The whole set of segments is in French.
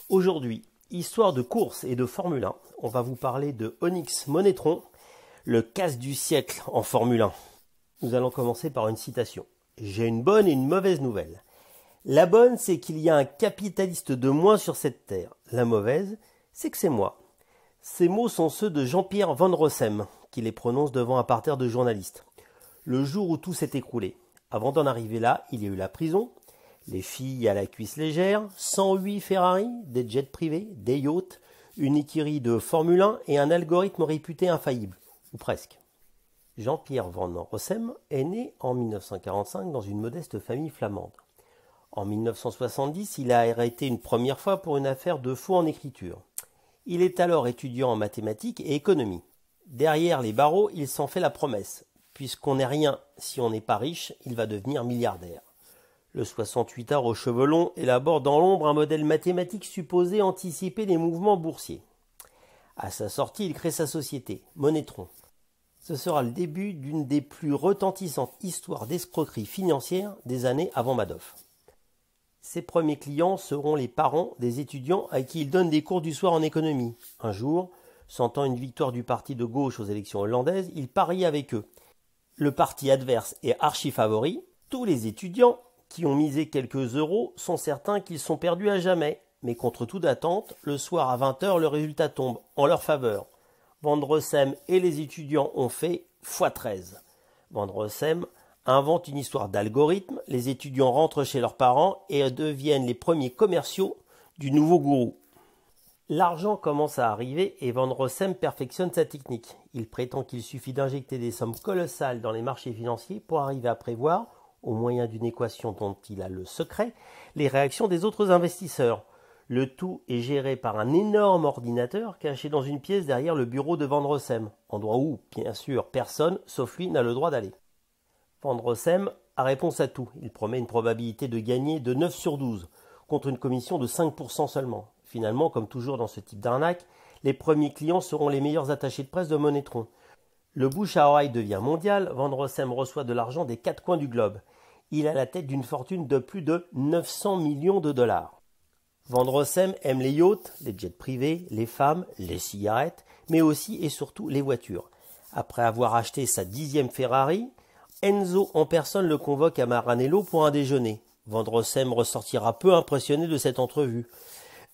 Aujourd'hui, histoire de course et de Formule 1, on va vous parler de Onyx Monetron, le casse du siècle en Formule 1. Nous allons commencer par une citation. J'ai une bonne et une mauvaise nouvelle. La bonne, c'est qu'il y a un capitaliste de moins sur cette terre. La mauvaise, c'est que c'est moi. Ces mots sont ceux de Jean-Pierre Van Rossem, qui les prononce devant un parterre de journalistes. Le jour où tout s'est écroulé. Avant d'en arriver là, il y a eu la prison, les filles à la cuisse légère, 108 Ferrari, des jets privés, des yachts, une écurie de Formule 1 et un algorithme réputé infaillible, ou presque. Jean-Pierre Van Rossem est né en 1945 dans une modeste famille flamande. En 1970, il a arrêté une première fois pour une affaire de faux en écriture. Il est alors étudiant en mathématiques et économie. Derrière les barreaux, il s'en fait la promesse. Puisqu'on n'est rien si on n'est pas riche, il va devenir milliardaire. Le 68ard aux cheveux longs élabore dans l'ombre un modèle mathématique supposé anticiper les mouvements boursiers. À sa sortie, il crée sa société, Monetron. Ce sera le début d'une des plus retentissantes histoires d'escroquerie financière des années avant Madoff. Ses premiers clients seront les parents des étudiants à qui il donne des cours du soir en économie. Un jour, sentant une victoire du parti de gauche aux élections hollandaises, il parie avec eux. Le parti adverse est archi favori. Tous les étudiants qui ont misé quelques euros sont certains qu'ils sont perdus à jamais. Mais contre toute attente, le soir à 20h, le résultat tombe en leur faveur. Van Rossem et les étudiants ont fait x13. Van Rossem invente une histoire d'algorithme. Les étudiants rentrent chez leurs parents et deviennent les premiers commerciaux du nouveau gourou. L'argent commence à arriver et Van Rossem perfectionne sa technique. Il prétend qu'il suffit d'injecter des sommes colossales dans les marchés financiers pour arriver à prévoir, au moyen d'une équation dont il a le secret, les réactions des autres investisseurs. Le tout est géré par un énorme ordinateur caché dans une pièce derrière le bureau de Van Rossem, endroit où, bien sûr, personne, sauf lui, n'a le droit d'aller. Van Rossem a réponse à tout. Il promet une probabilité de gagner de 9 sur 12, contre une commission de 5% seulement. Finalement, comme toujours dans ce type d'arnaque, les premiers clients seront les meilleurs attachés de presse de Monetron. Le bouche à oreille devient mondial, Van Rossem reçoit de l'argent des quatre coins du globe. Il a la tête d'une fortune de plus de 900 millions de dollars. Van Rossem aime les yachts, les jets privés, les femmes, les cigarettes, mais aussi et surtout les voitures. Après avoir acheté sa 10e Ferrari, Enzo en personne le convoque à Maranello pour un déjeuner. Van Rossem ressortira peu impressionné de cette entrevue.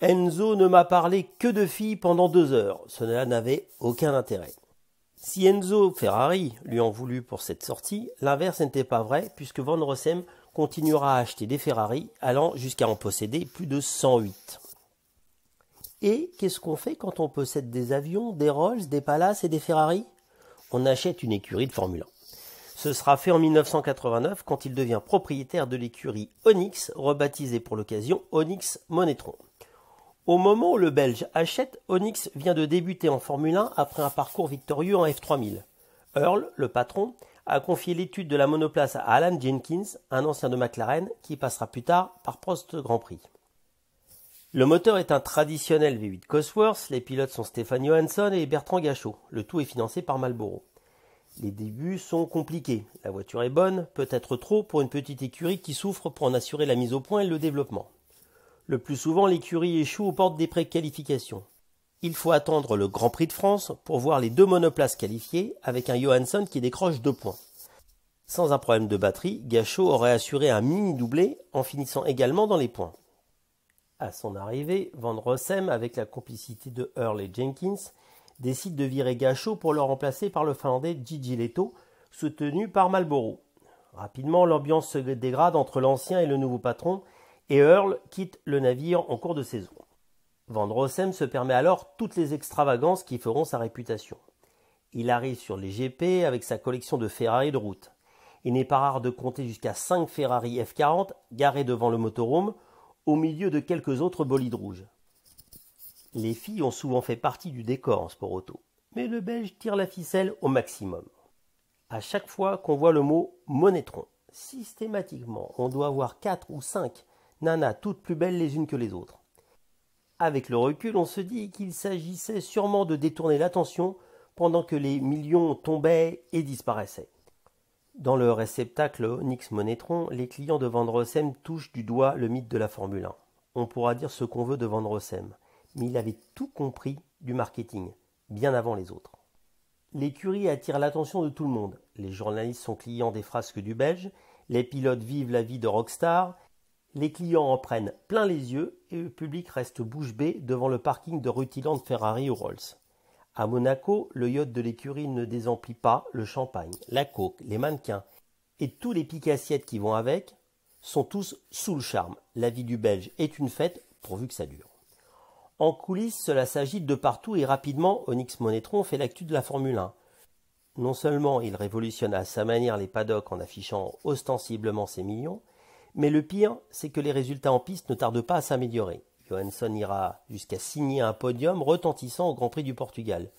Enzo ne m'a parlé que de filles pendant 2 heures. Cela n'avait aucun intérêt. Si Enzo Ferrari lui en voulut pour cette sortie, l'inverse n'était pas vrai puisque Van Rossem continuera à acheter des Ferrari allant jusqu'à en posséder plus de 108. Et qu'est-ce qu'on fait quand on possède des avions, des Rolls, des Palaces et des Ferrari? On achète une écurie de Formule 1. Ce sera fait en 1989 quand il devient propriétaire de l'écurie Onyx, rebaptisée pour l'occasion Onyx Monetron. Au moment où le Belge achète, Onyx vient de débuter en Formule 1 après un parcours victorieux en F3000. Earl, le patron, a confié l'étude de la monoplace à Alan Jenkins, un ancien de McLaren, qui passera plus tard par Prost Grand Prix. Le moteur est un traditionnel V8 Cosworth, les pilotes sont Stéphane Johansson et Bertrand Gachot. Le tout est financé par Marlboro. Les débuts sont compliqués. La voiture est bonne, peut-être trop pour une petite écurie qui souffre pour en assurer la mise au point et le développement. Le plus souvent, l'écurie échoue aux portes des préqualifications. Il faut attendre le Grand Prix de France pour voir les 2 monoplaces qualifiées avec un Johansson qui décroche 2 points. Sans un problème de batterie, Gachot aurait assuré un mini-doublé en finissant également dans les points. À son arrivée, Van Rossem, avec la complicité de Earl et Jenkins, décide de virer Gachot pour le remplacer par le Finlandais Gigi Leto, soutenu par Marlboro. Rapidement, l'ambiance se dégrade entre l'ancien et le nouveau patron, et Earl quitte le navire en cours de saison. Van Rossem se permet alors toutes les extravagances qui feront sa réputation. Il arrive sur les GP avec sa collection de Ferrari de route. Il n'est pas rare de compter jusqu'à 5 Ferrari F40 garés devant le motorhome, au milieu de quelques autres bolides rouges. Les filles ont souvent fait partie du décor en sport auto, mais le Belge tire la ficelle au maximum. À chaque fois qu'on voit le mot Monetron, systématiquement, on doit avoir 4 ou 5 nanas toutes plus belles les unes que les autres. Avec le recul, on se dit qu'il s'agissait sûrement de détourner l'attention pendant que les millions tombaient et disparaissaient. Dans le réceptacle Onyx Monetron, les clients de Van Rossem touchent du doigt le mythe de la Formule 1. On pourra dire ce qu'on veut de Van Rossem, mais il avait tout compris du marketing, bien avant les autres. L'écurie attire l'attention de tout le monde. Les journalistes sont clients des frasques du Belge, les pilotes vivent la vie de rockstar, les clients en prennent plein les yeux et le public reste bouche bée devant le parking de rutilantes Ferrari ou Rolls. À Monaco, le yacht de l'écurie ne désemplit pas le champagne, la coke, les mannequins et tous les piques-assiettes qui vont avec sont tous sous le charme. La vie du Belge est une fête pourvu que ça dure. En coulisses, cela s'agite de partout et rapidement, Onyx Monetron fait l'actu de la Formule 1. Non seulement il révolutionne à sa manière les paddocks en affichant ostensiblement ses millions, mais le pire, c'est que les résultats en piste ne tardent pas à s'améliorer. Johansson ira jusqu'à signer un podium retentissant au Grand Prix du Portugal.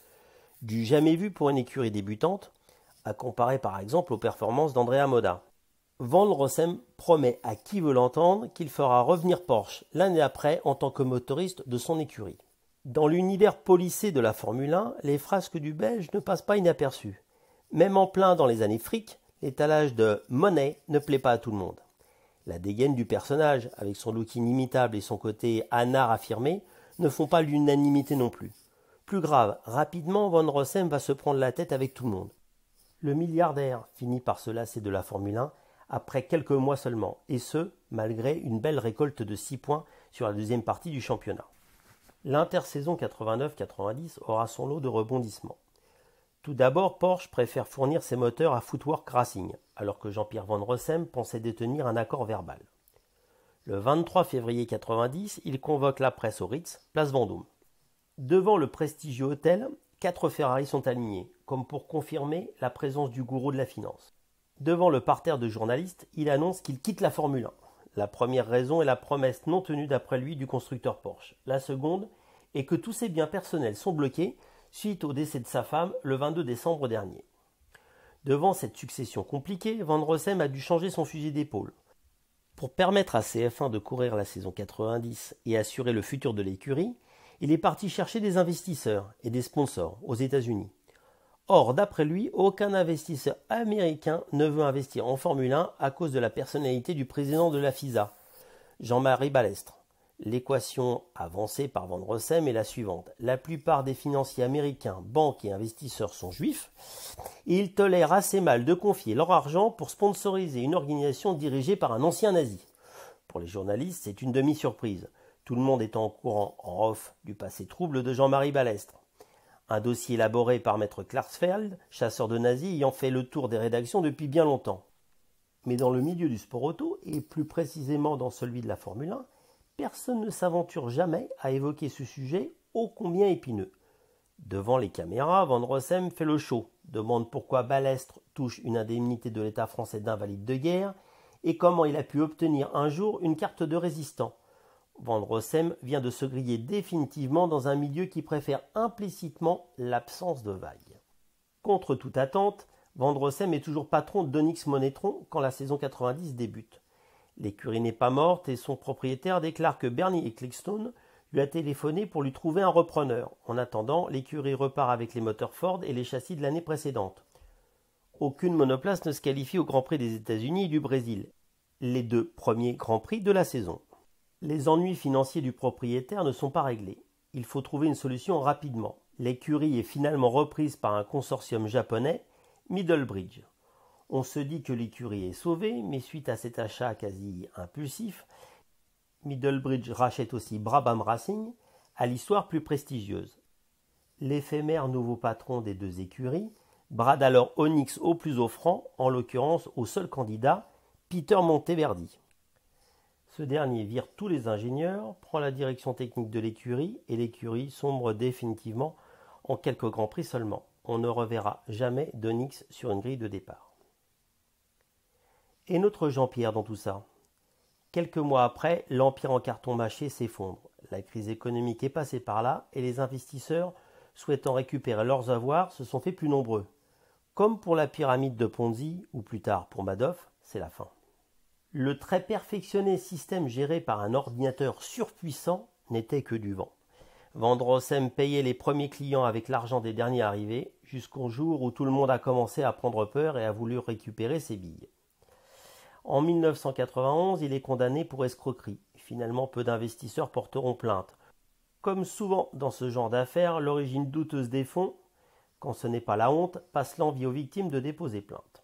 Du jamais vu pour une écurie débutante, à comparer par exemple aux performances d'Andrea Moda. Van Rossem promet à qui veut l'entendre qu'il fera revenir Porsche l'année après en tant que motoriste de son écurie. Dans l'univers policé de la Formule 1, les frasques du Belge ne passent pas inaperçus. Même en plein dans les années fric, l'étalage de monnaie ne plaît pas à tout le monde. La dégaine du personnage, avec son look inimitable et son côté anard affirmé, ne font pas l'unanimité non plus. Plus grave, rapidement, Van Rossem va se prendre la tête avec tout le monde. Le milliardaire finit par se lasser de la Formule 1 après quelques mois seulement, et ce, malgré une belle récolte de 6 points sur la deuxième partie du championnat. L'intersaison 89-90 aura son lot de rebondissements. Tout d'abord, Porsche préfère fournir ses moteurs à Footwork Racing, alors que Jean-Pierre Van Rossem pensait détenir un accord verbal. Le 23 février 90, il convoque la presse au Ritz, place Vendôme. Devant le prestigieux hôtel, 4 Ferrari sont alignés, comme pour confirmer la présence du gourou de la finance. Devant le parterre de journalistes, il annonce qu'il quitte la Formule 1. La première raison est la promesse non tenue d'après lui du constructeur Porsche. La seconde est que tous ses biens personnels sont bloqués suite au décès de sa femme le 22 décembre dernier. Devant cette succession compliquée, Van Rossem a dû changer son fusil d'épaule. Pour permettre à CF1 de courir la saison 90 et assurer le futur de l'écurie, il est parti chercher des investisseurs et des sponsors aux États-Unis. Or, d'après lui, aucun investisseur américain ne veut investir en Formule 1 à cause de la personnalité du président de la FISA, Jean-Marie Balestre. L'équation avancée par Van Rossem est la suivante. La plupart des financiers américains, banques et investisseurs sont juifs, et ils tolèrent assez mal de confier leur argent pour sponsoriser une organisation dirigée par un ancien nazi. Pour les journalistes, c'est une demi-surprise, tout le monde étant au courant en off du passé trouble de Jean-Marie Balestre. Un dossier élaboré par maître Klarsfeld, chasseur de nazis ayant fait le tour des rédactions depuis bien longtemps. Mais dans le milieu du sport auto, et plus précisément dans celui de la Formule 1, personne ne s'aventure jamais à évoquer ce sujet ô combien épineux. Devant les caméras, Van Rossem fait le show, demande pourquoi Balestre touche une indemnité de l'État français d'invalide de guerre et comment il a pu obtenir un jour une carte de résistant. Van Rossem vient de se griller définitivement dans un milieu qui préfère implicitement l'absence de vagues. Contre toute attente, Van Rossem est toujours patron d'Onyx Monetron quand la saison 90 débute. L'écurie n'est pas morte et son propriétaire déclare que Bernie Ecclestone lui a téléphoné pour lui trouver un repreneur. En attendant, l'écurie repart avec les moteurs Ford et les châssis de l'année précédente. Aucune monoplace ne se qualifie au Grand Prix des États-Unis et du Brésil, les 2 premiers Grands Prix de la saison. Les ennuis financiers du propriétaire ne sont pas réglés. Il faut trouver une solution rapidement. L'écurie est finalement reprise par un consortium japonais, Middlebridge. On se dit que l'écurie est sauvée, mais suite à cet achat quasi impulsif, Middlebridge rachète aussi Brabham Racing, à l'histoire plus prestigieuse. L'éphémère nouveau patron des 2 écuries brade alors Onyx au plus offrant, en l'occurrence au seul candidat, Peter Monteverdi. Ce dernier vire tous les ingénieurs, prend la direction technique de l'écurie et l'écurie sombre définitivement en quelques grands prix seulement. On ne reverra jamais d'Onyx sur une grille de départ. Et notre Jean-Pierre dans tout ça? Quelques mois après, l'empire en carton mâché s'effondre. La crise économique est passée par là et les investisseurs, souhaitant récupérer leurs avoirs, se sont fait plus nombreux. Comme pour la pyramide de Ponzi, ou plus tard pour Madoff, c'est la fin. Le très perfectionné système géré par un ordinateur surpuissant n'était que du vent. Van Rossem payait les premiers clients avec l'argent des derniers arrivés, jusqu'au jour où tout le monde a commencé à prendre peur et a voulu récupérer ses billes. En 1991, il est condamné pour escroquerie. Finalement, peu d'investisseurs porteront plainte. Comme souvent dans ce genre d'affaires, l'origine douteuse des fonds, quand ce n'est pas la honte, passe l'envie aux victimes de déposer plainte.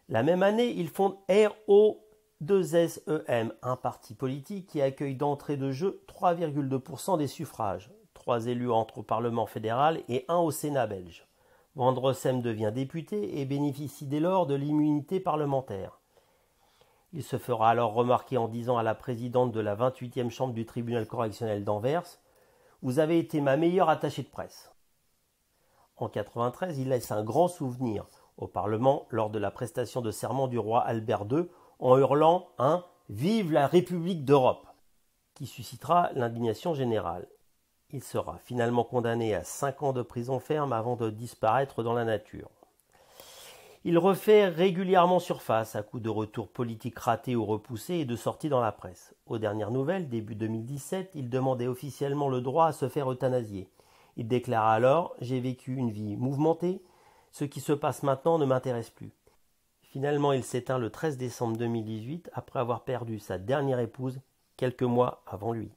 La même année, il fonde RO2SEM, un parti politique qui accueille d'entrée de jeu 3,2% des suffrages. 3 élus entrent au Parlement fédéral et 1 au Sénat belge. Vandressem devient député et bénéficie dès lors de l'immunité parlementaire. Il se fera alors remarquer en disant à la présidente de la 28e chambre du tribunal correctionnel d'Anvers « Vous avez été ma meilleure attachée de presse ». En 1993, il laisse un grand souvenir au Parlement lors de la prestation de serment du roi Albert II en hurlant un « Vive la République d'Europe » qui suscitera l'indignation générale. Il sera finalement condamné à 5 ans de prison ferme avant de disparaître dans la nature. Il refait régulièrement surface à coups de retours politiques ratés ou repoussés et de sorties dans la presse. Aux dernières nouvelles, début 2017, il demandait officiellement le droit à se faire euthanasier. Il déclara alors « J'ai vécu une vie mouvementée, ce qui se passe maintenant ne m'intéresse plus ». Finalement, il s'éteint le 13 décembre 2018 après avoir perdu sa dernière épouse quelques mois avant lui.